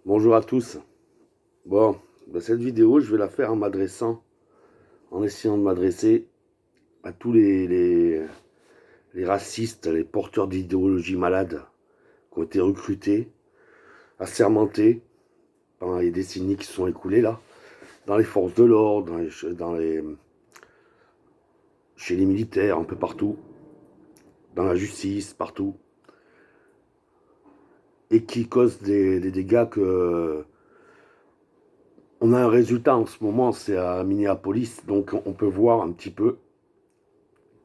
Bonjour à tous. Bon, cette vidéo, je vais la faire en essayant de m'adresser à tous les racistes, les porteurs d'idéologies malades qui ont été recrutés, assermentés pendant les décennies qui se sont écoulées là, dans les forces de l'ordre, chez les militaires, un peu partout, dans la justice, partout, et qui causent des dégâts que. On a un résultat en ce moment, c'est à Minneapolis, donc on peut voir un petit peu.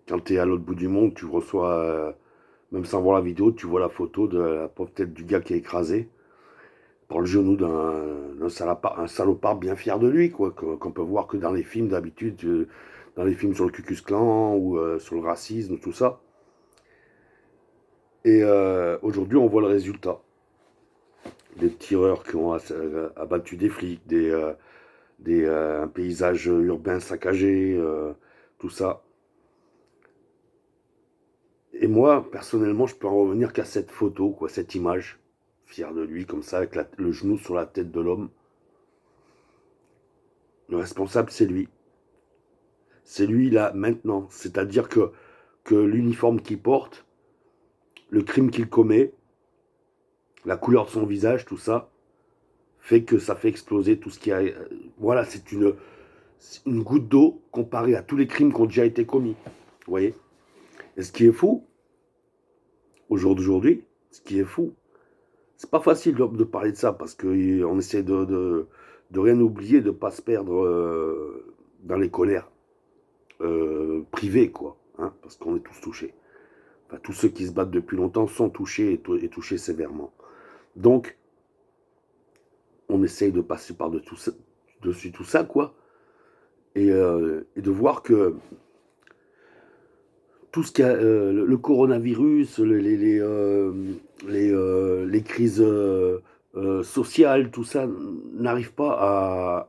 Quand tu es à l'autre bout du monde, tu reçois, même sans voir la vidéo, tu vois la photo de la pauvre tête du gars qui est écrasé par le genou d'un salopard, un salopard bien fier de lui, quoi, qu'on peut voir que dans les films d'habitude, dans les films sur le Ku Klux Klan ou sur le racisme, tout ça. Et aujourd'hui, on voit le résultat. Des tireurs qui ont abattu des flics, un paysage urbain saccagé, tout ça. Et moi, personnellement, je peux en revenir qu'à cette photo, quoi, cette image, fier de lui, comme ça, avec le genou sur la tête de l'homme. Le responsable, c'est lui. C'est lui, là, maintenant. C'est-à-dire que l'uniforme qu'il porte, le crime qu'il commet, la couleur de son visage, tout ça, fait que ça fait exploser tout ce qui a. Voilà, c'est une goutte d'eau comparée à tous les crimes qui ont déjà été commis. Vous voyez. Et ce qui est fou, au jour d'aujourd'hui, ce qui est fou, c'est pas facile de parler de ça parce qu'on essaie de rien oublier, de pas se perdre dans les colères privées, quoi. Hein, parce qu'on est tous touchés. Enfin, tous ceux qui se battent depuis longtemps sont touchés et touchés sévèrement. Donc, on essaye de passer dessus tout ça, quoi. Et de voir que tout ce qu'il y a, le coronavirus, les crises sociales, tout ça, n'arrive pas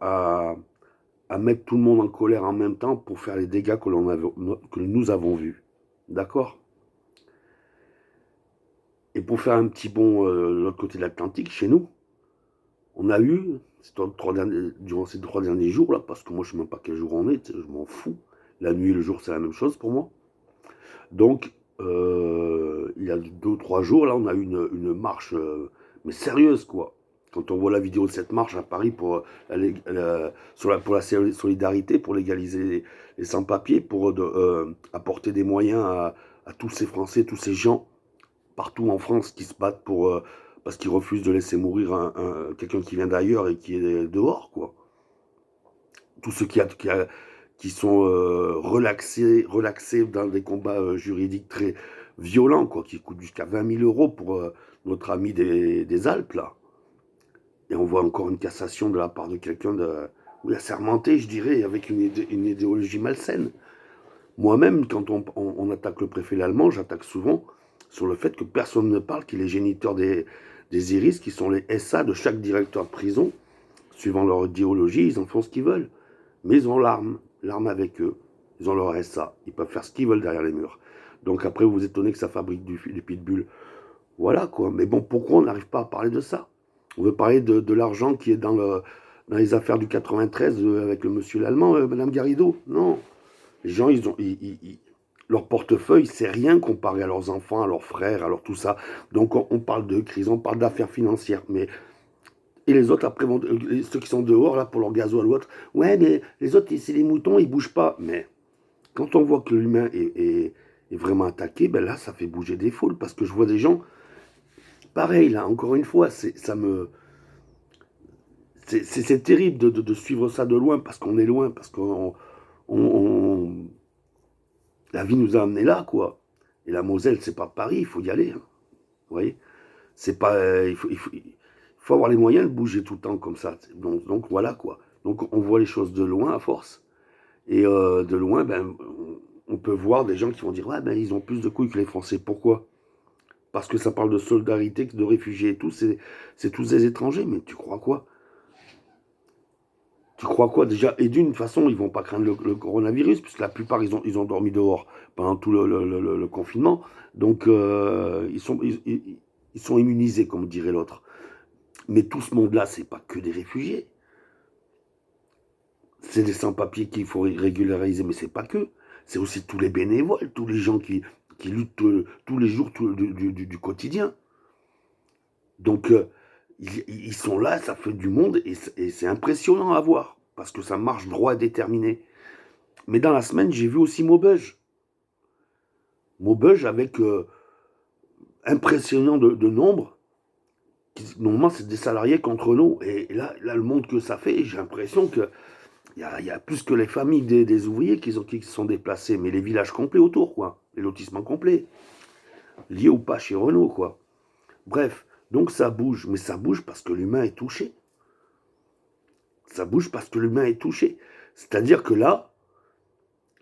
à mettre tout le monde en colère en même temps pour faire les dégâts que nous avons vus. D'accord. Et pour faire un petit bond de l'autre côté de l'Atlantique, chez nous, on a eu, durant ces 3 derniers jours, là, parce que moi je ne sais même pas quel jour on est, je m'en fous. La nuit et le jour, c'est la même chose pour moi. Donc, il y a 2 ou 3 jours, là, on a eu une marche, mais sérieuse, quoi. Quand on voit la vidéo de cette marche à Paris pour la solidarité, pour légaliser les sans-papiers, pour apporter des moyens à tous ces Français, tous ces gens partout en France qui se battent parce qu'ils refusent de laisser mourir quelqu'un qui vient d'ailleurs et qui est dehors, quoi. Tous ceux qui sont relaxés dans des combats juridiques très violents, quoi, qui coûtent jusqu'à 20 000 euros pour notre ami des Alpes, là. Et on voit encore une cassation de la part de quelqu'un oui, assermenté, je dirais, avec une idéologie malsaine. Moi-même, quand on attaque le préfet allemand, j'attaque souvent sur le fait que personne ne parle qu'il est géniteur des IRIS, qui sont les SA de chaque directeur de prison. Suivant leur idéologie, ils en font ce qu'ils veulent. Mais ils ont l'arme avec eux. Ils ont leur SA. Ils peuvent faire ce qu'ils veulent derrière les murs. Donc après, vous vous étonnez que ça fabrique du pitbull. Voilà, quoi. Mais bon, pourquoi on n'arrive pas à parler de ça? On veut parler de l'argent qui est dans les affaires du 93 avec le monsieur l'allemand, Madame Garrido. Non. Les gens, leur portefeuille, c'est rien comparé à leurs enfants, à leurs frères, à leur tout ça. Donc on parle de crise, on parle d'affaires financières. Mais et les autres, après, ceux qui sont dehors, là, pour leur gasoil ou autre, ouais, mais les autres, c'est les moutons, ils bougent pas. Mais quand on voit que l'humain est vraiment attaqué, ben là, ça fait bouger des foules. Parce que je vois des gens, pareil, là, encore une fois, c'est terrible de suivre ça de loin, parce qu'on est loin, parce qu'on la vie nous a amenés là, quoi. Et la Moselle, c'est pas Paris, il faut y aller. Hein. Vous voyez. C'est pas, il faut avoir les moyens de bouger tout le temps comme ça. Donc voilà, quoi. Donc on voit les choses de loin à force. Et de loin, ben, on peut voir des gens qui vont dire ouais, ben, ils ont plus de couilles que les Français. Pourquoi? Parce que ça parle de solidarité, de réfugiés et tout. C'est tous des étrangers. Mais tu crois quoi? Tu crois quoi déjà? Et d'une façon, ils vont pas craindre le coronavirus, puisque la plupart, ils ont dormi dehors pendant tout le confinement. Donc, ils sont immunisés, comme dirait l'autre. Mais tout ce monde-là, c'est pas que des réfugiés. C'est des sans-papiers qu'il faut régulariser, mais c'est pas que. C'est aussi tous les bénévoles, tous les gens qui luttent tous les jours du quotidien. Donc, ils sont là, ça fait du monde, et c'est impressionnant à voir, parce que ça marche droit et déterminé. Mais dans la semaine, j'ai vu aussi Maubeuge. Maubeuge avec impressionnant de nombre. Normalement, c'est des salariés contre nous. Et là, le monde que ça fait, j'ai l'impression qu'il y a plus que les familles des ouvriers qui sont déplacés, mais les villages complets autour, quoi. Les lotissements complets. Liés ou pas chez Renault, quoi. Bref, donc ça bouge. Mais ça bouge parce que l'humain est touché. Ça bouge parce que l'humain est touché. C'est-à-dire que là,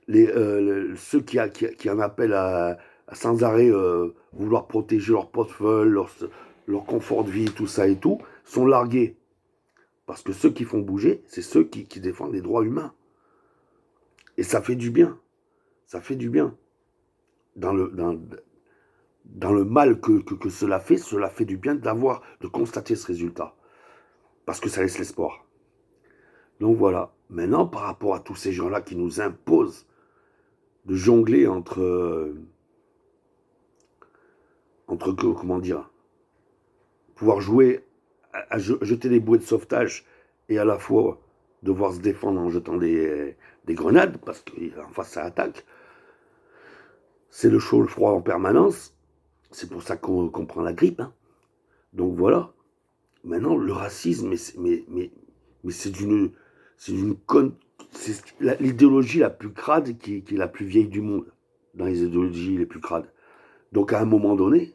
ceux qui en appellent à sans arrêt vouloir protéger leur portefeuille, leur confort de vie, tout ça et tout, sont largués. Parce que ceux qui font bouger, c'est ceux qui défendent les droits humains. Et ça fait du bien. Ça fait du bien. Dans le mal que cela fait du bien de constater ce résultat. Parce que ça laisse l'espoir. Donc voilà. Maintenant, par rapport à tous ces gens-là qui nous imposent de jongler comment dire, pouvoir jouer à jeter des bouées de sauvetage et à la fois devoir se défendre en jetant des grenades, parce qu'en face ça attaque. C'est le chaud, le froid en permanence. C'est pour ça qu'on prend la grippe. Hein. Donc voilà. Maintenant, le racisme, mais c'est l'idéologie la plus crade qui est la plus vieille du monde, dans les idéologies les plus crades. Donc à un moment donné,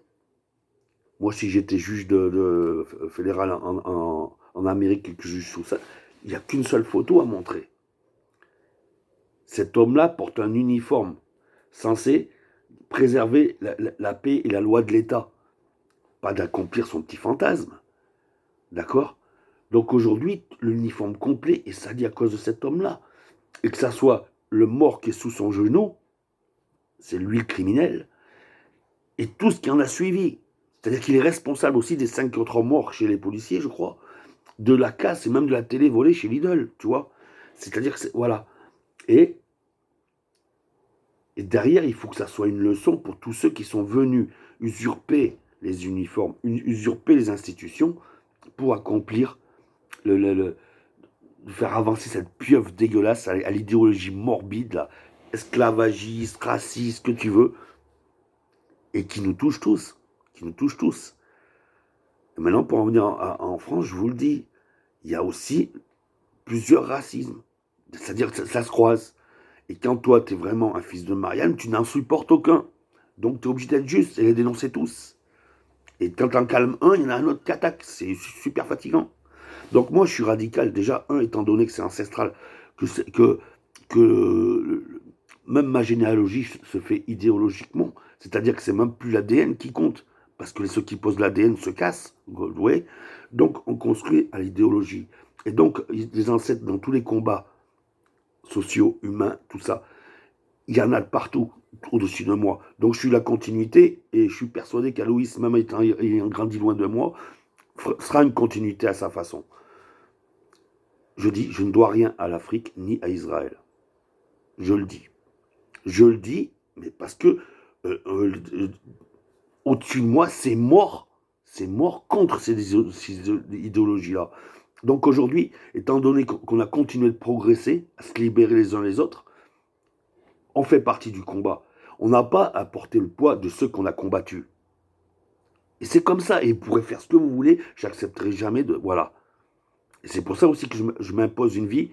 moi si j'étais juge de fédéral en Amérique et que je juge tout ça, il n'y a qu'une seule photo à montrer. Cet homme-là porte un uniforme censé préserver la paix et la loi de l'État, pas d'accomplir son petit fantasme. D'accord? Donc aujourd'hui, l'uniforme complet est sali à cause de cet homme-là. Et que ça soit le mort qui est sous son genou, c'est lui le criminel, et tout ce qui en a suivi. C'est-à-dire qu'il est responsable aussi des 5 autres morts chez les policiers, je crois, de la casse et même de la télé volée chez Lidl, tu vois. C'est-à-dire que voilà. Et derrière, il faut que ça soit une leçon pour tous ceux qui sont venus usurper les uniformes, usurper les institutions pour accomplir faire avancer cette pieuvre dégueulasse à l'idéologie morbide, là, esclavagiste, raciste, que tu veux, et qui nous touche tous. Qui nous touche tous. Et maintenant, pour en venir en France, je vous le dis, il y a aussi plusieurs racismes. C'est-à-dire que ça se croise. Et quand toi, tu es vraiment un fils de Marianne, tu n'en supportes aucun. Donc, tu es obligé d'être juste et les dénoncer tous. Et quand t'en calmes un, il y en a un autre qui attaque. C'est super fatigant. Donc, moi, je suis radical. Déjà, étant donné que c'est ancestral, que même ma généalogie se fait idéologiquement. C'est-à-dire que c'est même plus l'ADN qui compte. Parce que ceux qui posent l'ADN se cassent. Ouais. Donc, on construit à l'idéologie. Et donc, les ancêtres, dans tous les combats sociaux, humains, tout ça, il y en a de partout au-dessus de moi. Donc je suis la continuité et je suis persuadé qu'Aloïs, même ayant grandi loin de moi, sera une continuité à sa façon. Je dis, je ne dois rien à l'Afrique ni à Israël. Je le dis. Je le dis, mais parce que au-dessus de moi, c'est mort. C'est mort contre ces idéologies-là. Donc aujourd'hui, étant donné qu'on a continué de progresser, à se libérer les uns les autres, on fait partie du combat. On n'a pas à porter le poids de ceux qu'on a combattus. Et c'est comme ça. Et vous pourrez faire ce que vous voulez. J'accepterai jamais de. Voilà. Et c'est pour ça aussi que je m'impose une vie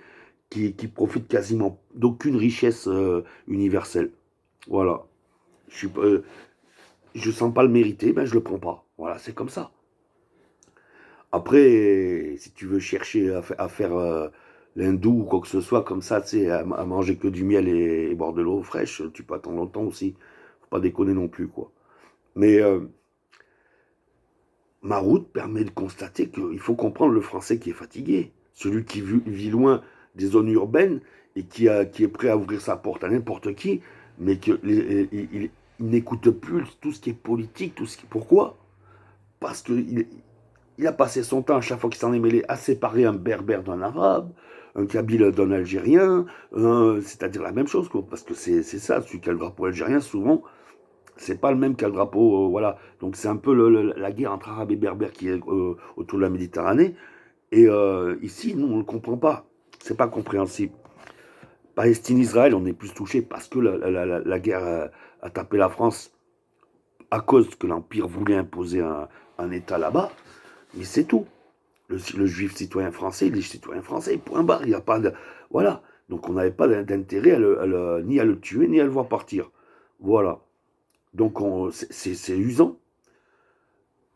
qui profite quasiment d'aucune richesse universelle. Voilà. Je sens pas le mériter, ben je le prends pas. Voilà, c'est comme ça. Après, si tu veux chercher à faire l'hindou ou quoi que ce soit comme ça, tu sais, à manger que du miel et boire de l'eau fraîche, tu peux attendre longtemps aussi. Faut pas déconner non plus, quoi. Mais ma route permet de constater qu'il faut comprendre le français qui est fatigué, celui qui vit loin des zones urbaines et qui est prêt à ouvrir sa porte à n'importe qui, mais il n'écoute plus tout ce qui est politique, tout ce qui. Pourquoi? Parce qu'il Il a passé son temps, à chaque fois qu'il s'en est mêlé, à séparer un berbère d'un arabe, un kabyle d'un algérien, c'est-à-dire la même chose, quoi, parce que c'est ça, celui qui a le drapeau algérien, souvent, c'est pas le même qu'un drapeau, voilà. Donc c'est un peu la guerre entre arabes et berbères qui est autour de la Méditerranée. Et ici, nous, on ne le comprend pas. C'est pas compréhensible. Palestine-Israël, on est plus touché parce que la guerre a tapé la France à cause que l'Empire voulait imposer un État là-bas. Mais c'est tout. Le juif citoyen français, il est citoyen français, point barre. Il n'y a pas de. Voilà. Donc on n'avait pas d'intérêt ni à le tuer, ni à le voir partir. Voilà. Donc c'est usant.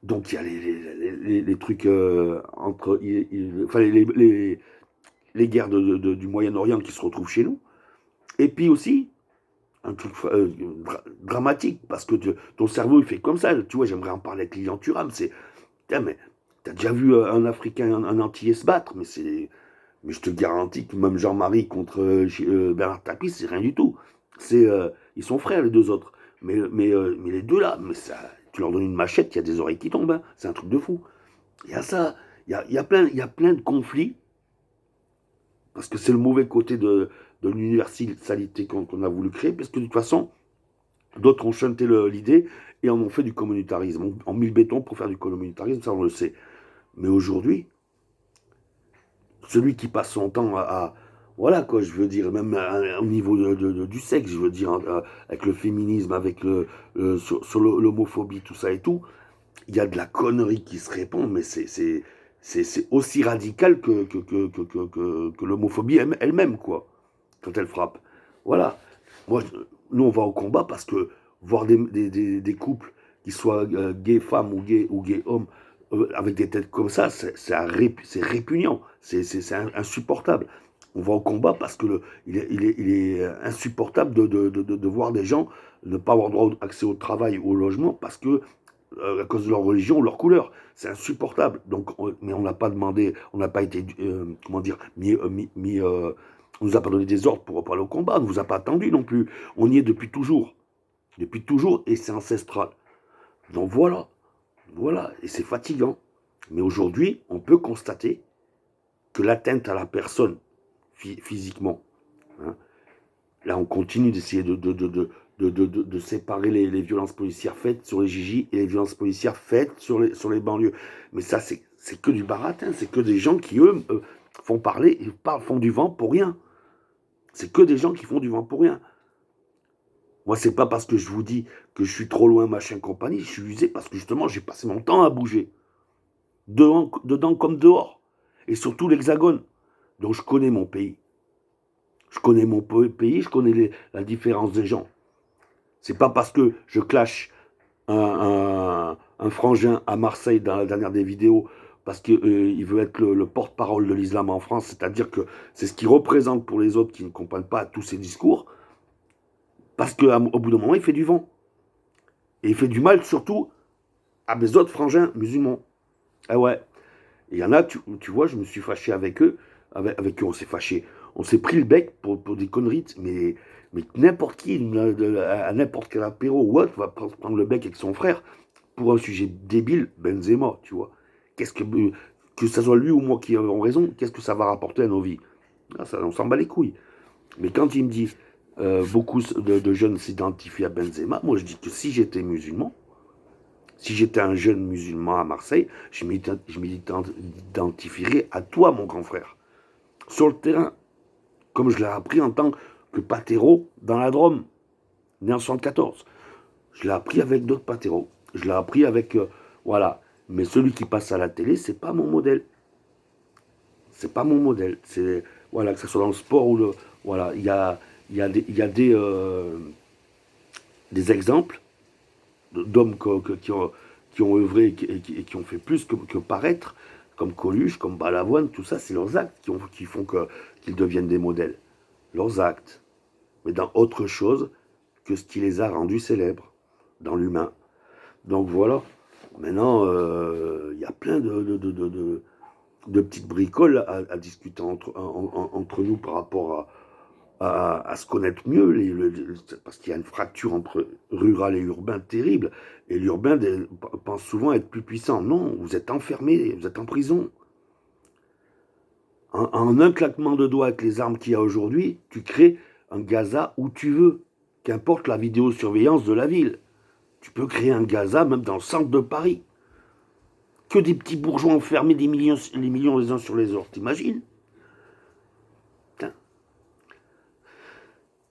Donc il y a les trucs entre. Enfin, les guerres du Moyen-Orient qui se retrouvent chez nous. Et puis aussi, un truc dramatique, parce que ton cerveau, il fait comme ça. Tu vois, j'aimerais en parler avec Lilian Thuram. C'est. Putain, mais t'as déjà vu un Africain, un Antillais se battre, mais c'est. Mais je te garantis que même Jean-Marie contre Bernard Tapie, c'est rien du tout. Ils sont frères, les deux autres. Mais les deux là, mais ça, tu leur donnes une machette, il y a des oreilles qui tombent. Hein. C'est un truc de fou. Il y a ça. Il y a plein de conflits, parce que c'est le mauvais côté de l'universalité qu'on a voulu créer, parce que de toute façon, d'autres ont chanté l'idée et en ont fait du communautarisme. On mis le béton pour faire du communautarisme, ça on le sait. Mais aujourd'hui, celui qui passe son temps voilà quoi, je veux dire, même au niveau du sexe, je veux dire, avec le féminisme, avec sur l'homophobie, tout ça et tout, il y a de la connerie qui se répand, mais c'est aussi radical que l'homophobie elle-même, quoi, quand elle frappe. Voilà. Moi, nous, on va au combat parce que voir des couples qui soient gays femmes ou gays hommes avec des têtes comme ça, c'est répugnant, c'est insupportable. On va au combat parce que il est insupportable de voir des gens ne pas avoir droit d'accès au travail ou au logement parce que à cause de leur religion ou leur couleur. C'est insupportable. Donc, mais on n'a pas demandé, on n'a pas été, comment dire, on nous a pas donné des ordres pour aller au combat, on ne vous a pas attendu non plus. On y est depuis toujours, et c'est ancestral. Donc voilà, voilà, et c'est fatigant. Mais aujourd'hui, on peut constater que l'atteinte à la personne physiquement, hein, là, on continue d'essayer de séparer les violences policières faites sur les Gigi et les violences policières faites sur les banlieues. Mais ça, c'est que du baratin. C'est que des gens qui, eux, font parler, font du vent pour rien. C'est que des gens qui font du vent pour rien. Moi, c'est pas parce que je vous dis que je suis trop loin, machin, compagnie. Je suis usé parce que justement, j'ai passé mon temps à bouger. Dedans comme dehors. Et surtout l'Hexagone. Donc, je connais mon pays. Je connais mon pays, je connais la différence des gens. C'est pas parce que je clash un frangin à Marseille dans la dernière des vidéos parce qu'il veut être le porte-parole de l'islam en France, c'est-à-dire que c'est ce qu'il représente pour les autres qui ne comprennent pas tous ses discours, parce qu'au bout d'un moment, il fait du vent. Et il fait du mal surtout à mes autres frangins musulmans. Ah ouais. Il y en a, tu vois, je me suis fâché avec eux, avec eux, on s'est fâché. On s'est pris le bec pour des conneries, mais n'importe qui, à n'importe quel apéro ou autre, va prendre le bec avec son frère pour un sujet débile, Benzema, tu vois. Qu'est-ce que ça soit lui ou moi qui avons raison, qu'est-ce que ça va rapporter à nos vies? Ah, ça, on s'en bat les couilles. Mais quand il me dit beaucoup de jeunes s'identifient à Benzema, moi je dis que si j'étais musulman, si j'étais un jeune musulman à Marseille, je m'identifierais à toi, mon grand frère. Sur le terrain, comme je l'ai appris en tant que pâtéro dans la Drôme, né en 74. Je l'ai appris avec d'autres pâtéros. Je l'ai appris avec. Voilà. Mais celui qui passe à la télé, c'est pas mon modèle. C'est pas mon modèle. C'est. Voilà, que ce soit dans le sport ou le. Voilà, il y a des exemples d'hommes qui ont œuvré et qui ont fait plus que paraître, comme Coluche, comme Balavoine, tout ça, c'est leurs actes qui font qu'ils deviennent des modèles. Leurs actes. Mais dans autre chose que ce qui les a rendus célèbres, dans l'humain. Donc voilà. Maintenant, il y a plein de petites bricoles à discuter entre nous par rapport à se connaître mieux, parce qu'il y a une fracture entre rural et urbain terrible, et l'urbain pense souvent être plus puissant. Non, vous êtes enfermé, vous êtes en prison. En un claquement de doigts avec les armes qu'il y a aujourd'hui, tu crées un Gaza où tu veux, qu'importe la vidéosurveillance de la ville. Tu peux créer un Gaza même dans le centre de Paris. Que des petits bourgeois enfermés des millions, les millions les uns sur les autres, t'imagines?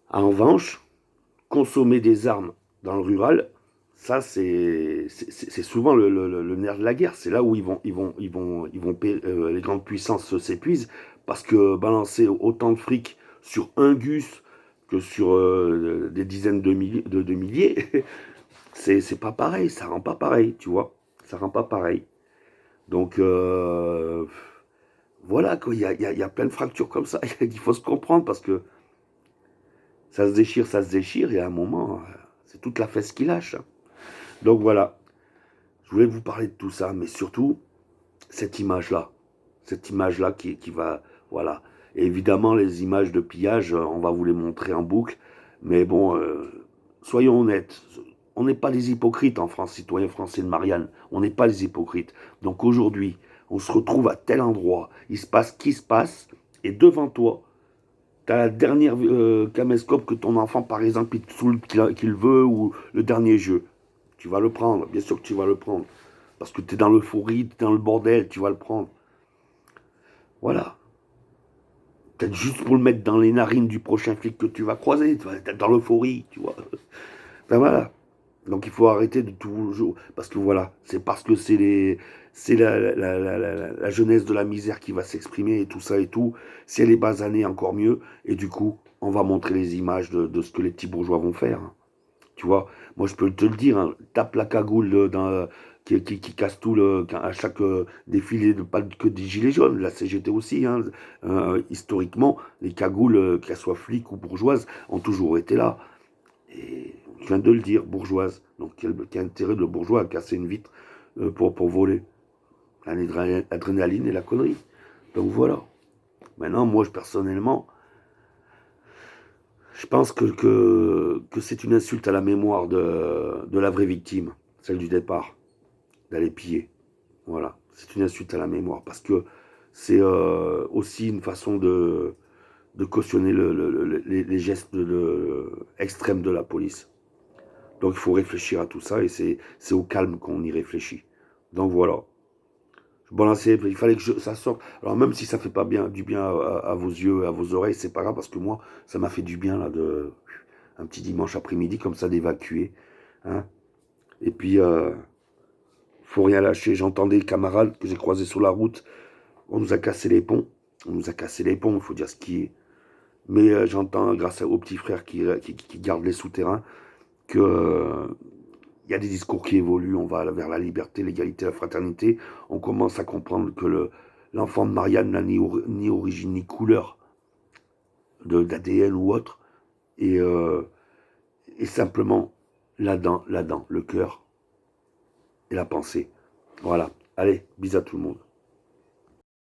En revanche, consommer des armes dans le rural, ça c'est souvent le nerf de la guerre. C'est là où les grandes puissances s'épuisent parce que balancer autant de fric sur un gus que sur des dizaines de milliers, c'est pas pareil, ça rend pas pareil, tu vois, ça rend pas pareil. Donc voilà quoi, il y a plein de fractures comme ça. Il faut se comprendre parce que ça se déchire, et à un moment, c'est toute la fesse qui lâche. Donc voilà, je voulais vous parler de tout ça, mais surtout, cette image-là. Cette image-là qui va. Voilà. Et évidemment, les images de pillage, on va vous les montrer en boucle. Mais bon, soyons honnêtes. On n'est pas des hypocrites en France, citoyens français de Marianne. On n'est pas des hypocrites. Donc aujourd'hui, on se retrouve à tel endroit. Il se passe ce qui se passe. Et devant toi, t'as la dernière caméscope que ton enfant, par exemple, il te saoule qu'il veut, ou le dernier jeu. Tu vas le prendre, bien sûr que tu vas le prendre. Parce que tu es dans l'euphorie, tu es dans le bordel, tu vas le prendre. Voilà. Peut-être juste pour le mettre dans les narines du prochain flic que tu vas croiser. Tu vas être dans l'euphorie, tu vois. Ben voilà. Donc il faut arrêter de toujours. Parce que voilà, c'est parce que c'est la jeunesse de la misère qui va s'exprimer et tout ça et tout. Si elle est basanée, encore mieux. Et du coup, on va montrer les images de ce que les petits bourgeois vont faire, hein. Tu vois, moi je peux te le dire, hein, tape la cagoule qui casse tout à chaque défilé, pas que des gilets jaunes, la CGT aussi, hein. Historiquement, les cagoules, qu'elles soient flics ou bourgeoises, ont toujours été là. Et je viens de le dire, bourgeoise. Donc quel intérêt de bourgeois à casser une vitre pour voler? L'adrénaline et la connerie. Donc voilà. Maintenant, moi personnellement, je pense que c'est une insulte à la mémoire de la vraie victime, celle du départ, d'aller piller. Voilà, c'est une insulte à la mémoire parce que c'est aussi une façon de cautionner les gestes extrêmes de la police. Donc il faut réfléchir à tout ça et c'est au calme qu'on y réfléchit. Donc voilà. Bon, là, il fallait que ça sorte. Alors même si ça fait pas bien du bien à vos yeux, à vos oreilles, c'est pas grave parce que moi, ça m'a fait du bien là un petit dimanche après-midi comme ça d'évacuer, hein. Et puis faut rien lâcher. J'entendais les camarades que j'ai croisés sur la route. On nous a cassé les ponts. On nous a cassé les ponts. Il faut dire ce qui est. Mais j'entends grâce aux petits frères qui gardent les souterrains que il y a des discours qui évoluent, on va vers la liberté, l'égalité, la fraternité. On commence à comprendre que l'enfant de Marianne n'a ni origine ni couleur d'ADN ou autre. Et, euh, et simplement la dent, le cœur et la pensée. Voilà. Allez, bisous à tout le monde.